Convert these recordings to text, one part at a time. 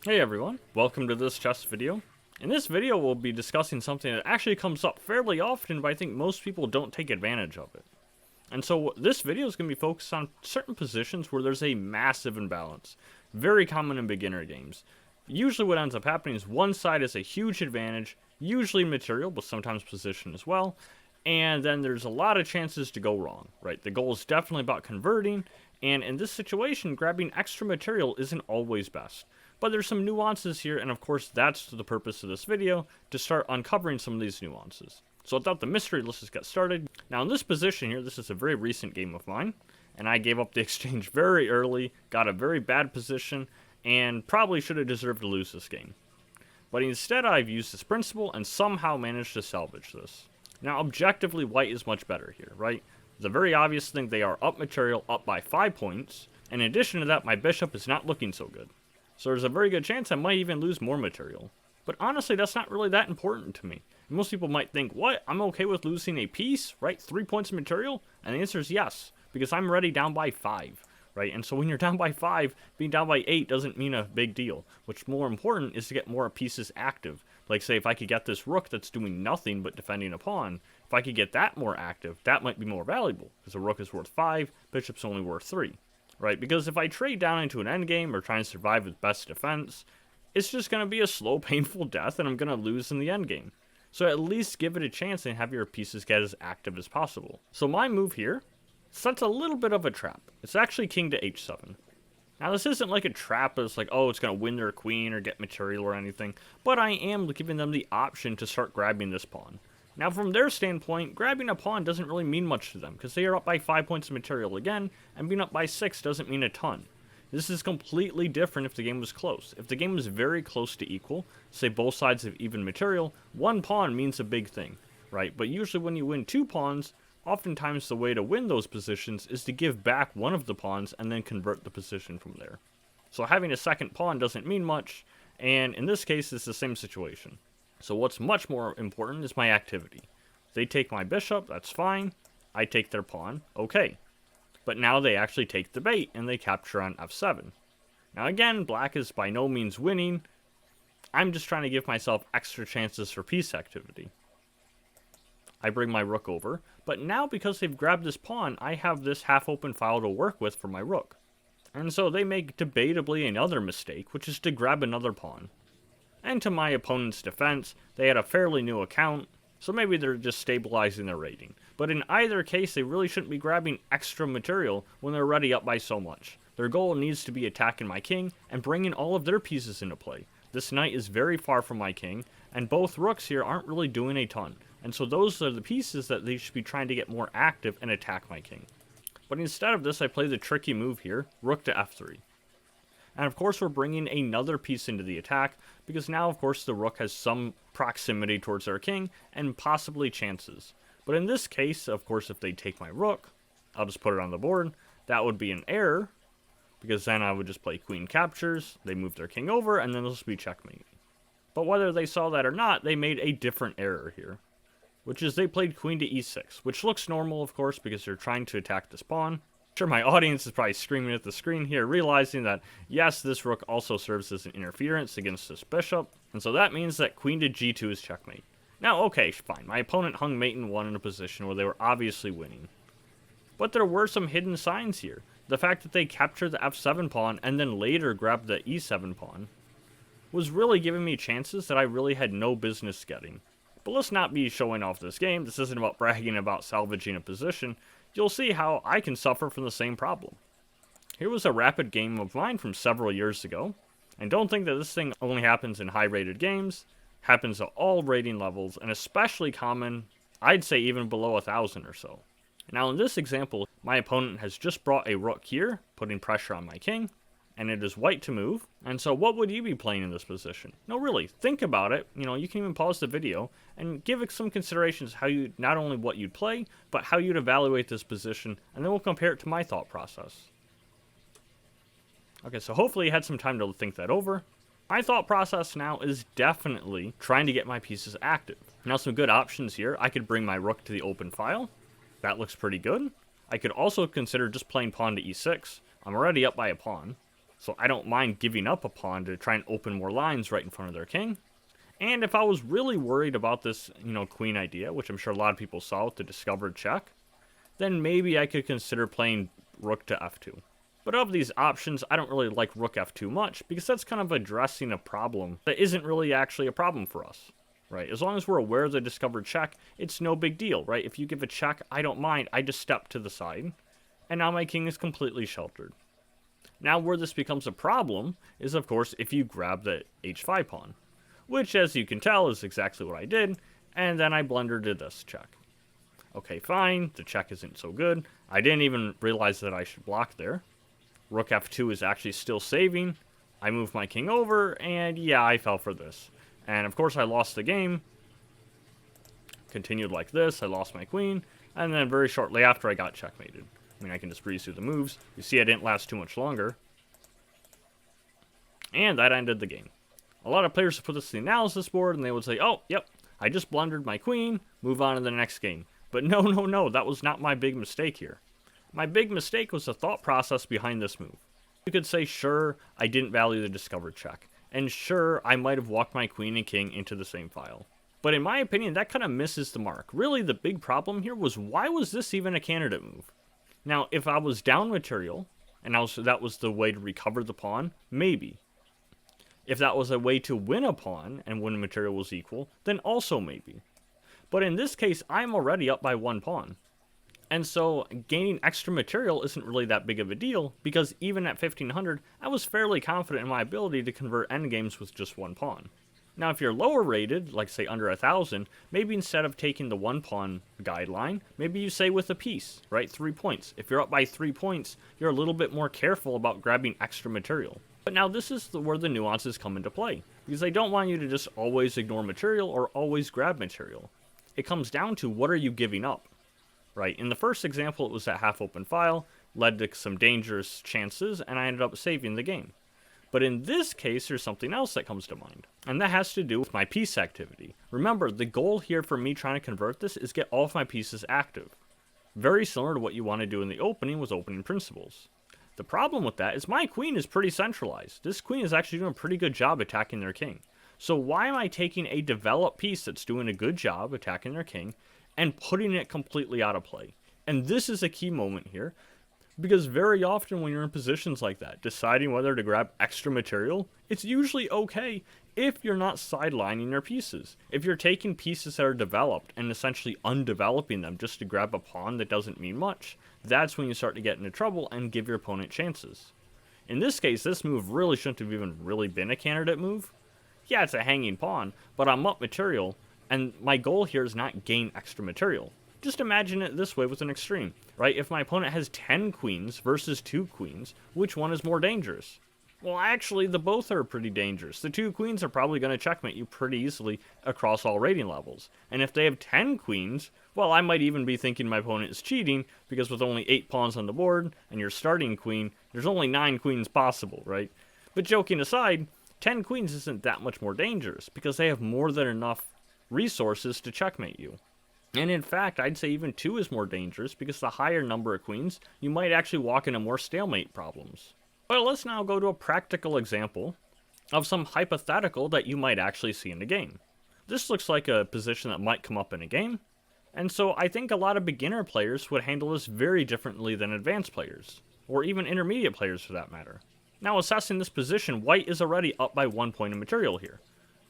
Hey everyone, welcome to this chess video. In this video we'll be discussing something that actually comes up fairly often, but I think most people don't take advantage of it. And so this video is going to be focused on certain positions where there's a massive imbalance. Very common in beginner games. Usually what ends up happening is one side has a huge advantage, usually material, but sometimes position as well. And then there's a lot of chances to go wrong, right? The goal is definitely about converting, and in this situation, grabbing extra material isn't always best. But there's some nuances here, and of course that's the purpose of this video, to start uncovering some of these nuances. So without the mystery, let's just get started. Now in this position here, this is a very recent game of mine, and I gave up the exchange very early, got a very bad position, and probably should have deserved to lose this game. But instead I've used this principle and somehow managed to salvage this. Now objectively, white is much better here, right? The very obvious thing, they are up material, up by 5 points, and in addition to that, my bishop is not looking so good. So there's a very good chance I might even lose more material. But honestly, that's not really that important to me. And most people might think, what? I'm okay with losing a piece, right? 3 points of material? And the answer is yes, because I'm already down by 5, right? And so when you're down by 5, being down by 8 doesn't mean a big deal. What's more important is to get more pieces active. Like say if I could get this rook that's doing nothing but defending a pawn, if I could get that more active, that might be more valuable, because a rook is worth 5, bishop's only worth 3. Right, because if I trade down into an endgame or try and survive with best defense, it's just going to be a slow, painful death, and I'm going to lose in the endgame. So at least give it a chance and have your pieces get as active as possible. So my move here sets a little bit of a trap. It's actually king to h7. Now this isn't like a trap that's like, oh, it's going to win their queen or get material or anything, but I am giving them the option to start grabbing this pawn. Now from their standpoint, grabbing a pawn doesn't really mean much to them, because they are up by 5 points of material again, and being up by 6 doesn't mean a ton. This is completely different if the game was close. If the game was very close to equal, say both sides have even material, one pawn means a big thing, right? But usually when you win 2 pawns, oftentimes the way to win those positions is to give back one of the pawns and then convert the position from there. So having a second pawn doesn't mean much, and in this case it's the same situation. So what's much more important is my activity. They take my bishop, that's fine. I take their pawn, okay. But now they actually take the bait, and they capture on f7. Now again, black is by no means winning. I'm just trying to give myself extra chances for piece activity. I bring my rook over, but now because they've grabbed this pawn, I have this half-open file to work with for my rook. And so they make debatably another mistake, which is to grab another pawn. And to my opponent's defense, they had a fairly new account, so maybe they're just stabilizing their rating. But in either case, they really shouldn't be grabbing extra material when they're already up by so much. Their goal needs to be attacking my king and bringing all of their pieces into play. This knight is very far from my king, and both rooks here aren't really doing a ton. And so those are the pieces that they should be trying to get more active and attack my king. But instead of this, I play the tricky move here, rook to f3. And of course we're bringing another piece into the attack, because now of course the rook has some proximity towards our king, and possibly chances. But in this case, of course, if they take my rook, I'll just put it on the board, that would be an error, because then I would just play queen captures, they move their king over, and then this will be checkmate. But whether they saw that or not, they made a different error here, which is they played queen to e6, which looks normal of course, because they're trying to attack this pawn. Sure, my audience is probably screaming at the screen here, realizing that, yes, this rook also serves as an interference against this bishop, and so that means that queen to g2 is checkmate. Now, okay, fine, my opponent hung mate and won in a position where they were obviously winning. But there were some hidden signs here. The fact that they captured the f7 pawn and then later grabbed the e7 pawn was really giving me chances that I really had no business getting. But let's not be showing off this game. This isn't about bragging about salvaging a position. You'll see how I can suffer from the same problem. Here was a rapid game of mine from several years ago, and don't think that this thing only happens in high-rated games. Happens at all rating levels, and especially common, I'd say even below 1,000 or so. Now in this example, my opponent has just brought a rook here, putting pressure on my king, and it is white to move, and so what would you be playing in this position? No, really, think about it. You can even pause the video and give it some considerations how you, not only what you'd play, but how you'd evaluate this position, and then we'll compare it to my thought process. Okay, so hopefully you had some time to think that over. My thought process now is definitely trying to get my pieces active. Now some good options here. I could bring my rook to the open file. That looks pretty good. I could also consider just playing pawn to e6. I'm already up by a pawn. So I don't mind giving up a pawn to try and open more lines right in front of their king. And if I was really worried about this, queen idea, which I'm sure a lot of people saw with the discovered check, then maybe I could consider playing rook to f2. But of these options, I don't really like rook f2 much, because that's kind of addressing a problem that isn't really actually a problem for us, right? As long as we're aware of the discovered check, it's no big deal, right? If you give a check, I don't mind. I just step to the side, and now my king is completely sheltered. Now where this becomes a problem is, of course, if you grab the h5 pawn, which, as you can tell, is exactly what I did, and then I blundered to this check. Okay, fine, the check isn't so good. I didn't even realize that I should block there. Rook f2 is actually still saving. I moved my king over, and yeah, I fell for this. And of course I lost the game. Continued like this, I lost my queen, and then very shortly after I got checkmated. I mean, I can just breeze through the moves. You see I didn't last too much longer. And that ended the game. A lot of players would put this to the analysis board, and they would say, oh, yep, I just blundered my queen, move on to the next game. But no, that was not my big mistake here. My big mistake was the thought process behind this move. You could say, sure, I didn't value the discovered check, and sure, I might have walked my queen and king into the same file. But in my opinion, that kind of misses the mark. Really, the big problem here was, why was this even a candidate move? Now, if I was down material, and that was the way to recover the pawn, maybe. If that was a way to win a pawn, and when material was equal, then also maybe. But in this case, I'm already up by one pawn. And so, gaining extra material isn't really that big of a deal, because even at 1500, I was fairly confident in my ability to convert endgames with just one pawn. Now, if you're lower rated, like say under 1000, maybe instead of taking the one pawn guideline, maybe you say with a piece, right? 3 points. If you're up by 3 points, you're a little bit more careful about grabbing extra material. But now this is where the nuances come into play, because I don't want you to just always ignore material or always grab material. It comes down to, what are you giving up, right? In the first example, it was that half-open file, led to some dangerous chances, and I ended up saving the game. But in this case, there's something else that comes to mind, and that has to do with my piece activity. Remember, the goal here for me trying to convert this is get all of my pieces active. Very similar to what you want to do in the opening with opening principles. The problem with that is my queen is pretty centralized. This queen is actually doing a pretty good job attacking their king. So why am I taking a developed piece that's doing a good job attacking their king and putting it completely out of play? And this is a key moment here, because very often when you're in positions like that, deciding whether to grab extra material, it's usually okay if you're not sidelining your pieces. If you're taking pieces that are developed and essentially undeveloping them just to grab a pawn that doesn't mean much, that's when you start to get into trouble and give your opponent chances. In this case, this move really shouldn't have even really been a candidate move. Yeah, it's a hanging pawn, but I'm up material, and my goal here is not gain extra material. Just imagine it this way with an extreme, right? If my opponent has 10 queens versus 2 queens, which one is more dangerous? Well, actually, the both are pretty dangerous. The 2 queens are probably going to checkmate you pretty easily across all rating levels. And if they have 10 queens, well, I might even be thinking my opponent is cheating, because with only 8 pawns on the board, and your starting queen, there's only 9 queens possible, right? But joking aside, 10 queens isn't that much more dangerous, because they have more than enough resources to checkmate you. And in fact, I'd say even 2 is more dangerous, because the higher number of queens, you might actually walk into more stalemate problems. But let's now go to a practical example of some hypothetical that you might actually see in a game. This looks like a position that might come up in a game, and so I think a lot of beginner players would handle this very differently than advanced players, or even intermediate players for that matter. Now, assessing this position, white is already up by 1 point of material here.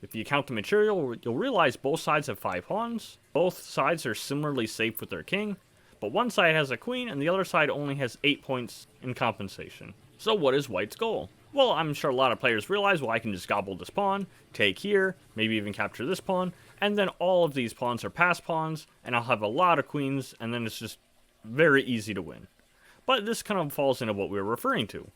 If you count the material, you'll realize both sides have 5 pawns, both sides are similarly safe with their king, but one side has a queen and the other side only has 8 points in compensation. So what is white's goal? Well, I'm sure a lot of players realize, well, I can just gobble this pawn, take here, maybe even capture this pawn, and then all of these pawns are pass pawns, and I'll have a lot of queens, and then it's just very easy to win. But this kind of falls into what we were referring to,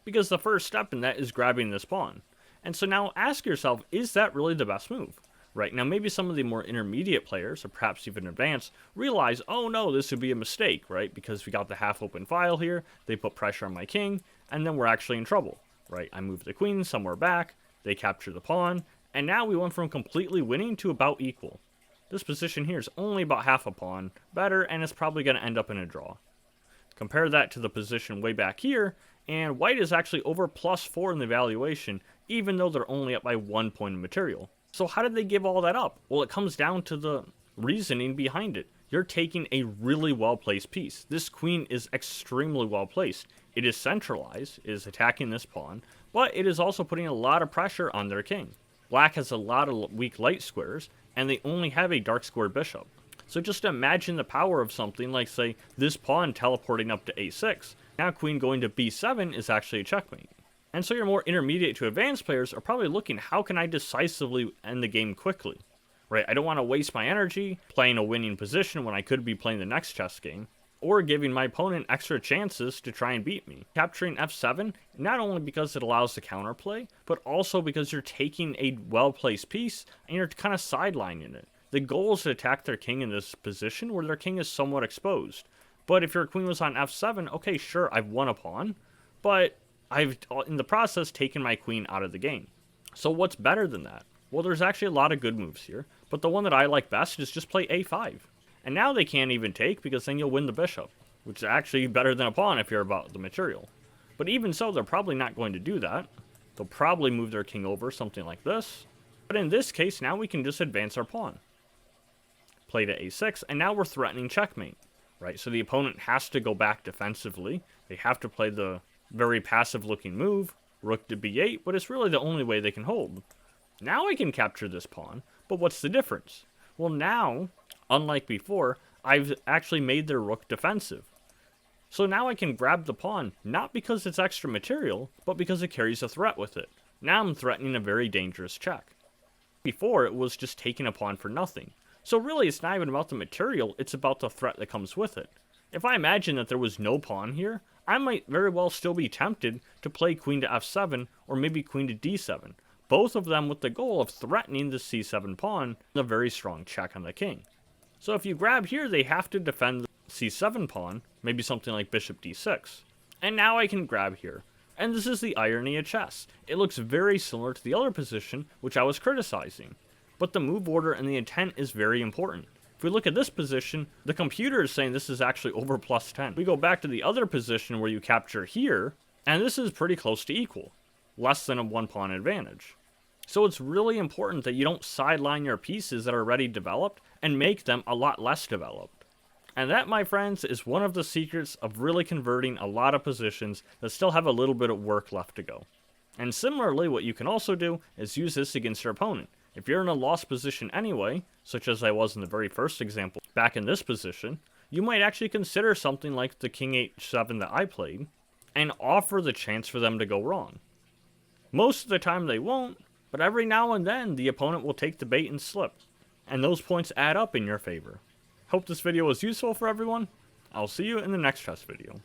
because the first step in that is grabbing this pawn. And so now ask yourself, is that really the best move? Right, now maybe some of the more intermediate players, or perhaps even advanced, realize, oh no, this would be a mistake, right? Because we got the half-open file here, they put pressure on my king, and then we're actually in trouble, right? I move the queen somewhere back, they capture the pawn, and now we went from completely winning to about equal. This position here is only about half a pawn better, and it's probably going to end up in a draw. Compare that to the position way back here, and white is actually over +4 in the evaluation, even though they're only up by 1 point of material. So how did they give all that up? Well, it comes down to the reasoning behind it. You're taking a really well-placed piece. This queen is extremely well-placed. It is centralized, it is attacking this pawn, but it is also putting a lot of pressure on their king. Black has a lot of weak light squares, and they only have a dark square bishop. So just imagine the power of something like, say, this pawn teleporting up to a6. Now queen going to b7 is actually a checkmate. And so your more intermediate to advanced players are probably looking, how can I decisively end the game quickly? Right, I don't want to waste my energy playing a winning position when I could be playing the next chess game, or giving my opponent extra chances to try and beat me. Capturing f7, not only because it allows the counterplay, but also because you're taking a well-placed piece and you're kind of sidelining it. The goal is to attack their king in this position where their king is somewhat exposed. But if your queen was on f7, okay, sure, I've won a pawn, but I've, in the process, taken my queen out of the game. So what's better than that? Well, there's actually a lot of good moves here, but the one that I like best is just play a5. And now they can't even take, because then you'll win the bishop, which is actually better than a pawn if you're about the material. But even so, they're probably not going to do that. They'll probably move their king over, something like this. But in this case, now we can just advance our pawn. Play to a6, and now we're threatening checkmate, right? So the opponent has to go back defensively. They have to play the very passive-looking move, rook to b8, but it's really the only way they can hold. Now I can capture this pawn, but what's the difference? Well, now, unlike before, I've actually made their rook defensive. So now I can grab the pawn, not because it's extra material, but because it carries a threat with it. Now I'm threatening a very dangerous check. Before, it was just taking a pawn for nothing. So really, it's not even about the material, it's about the threat that comes with it. If I imagine that there was no pawn here, I might very well still be tempted to play queen to f7, or maybe queen to d7. Both of them with the goal of threatening the c7 pawn, a very strong check on the king. So if you grab here, they have to defend the c7 pawn, maybe something like bishop d6. And now I can grab here. And this is the irony of chess. It looks very similar to the other position, which I was criticizing. But the move order and the intent is very important. If we look at this position, the computer is saying this is actually over +10. We go back to the other position where you capture here, and this is pretty close to equal. Less than a 1 pawn advantage. So it's really important that you don't sideline your pieces that are already developed and make them a lot less developed. And that, my friends, is one of the secrets of really converting a lot of positions that still have a little bit of work left to go. And similarly, what you can also do is use this against your opponent. If you're in a lost position anyway, such as I was in the very first example back in this position, you might actually consider something like the king h7 that I played, and offer the chance for them to go wrong. Most of the time they won't, but every now and then the opponent will take the bait and slip, and those points add up in your favor. Hope this video was useful for everyone. I'll see you in the next chess video.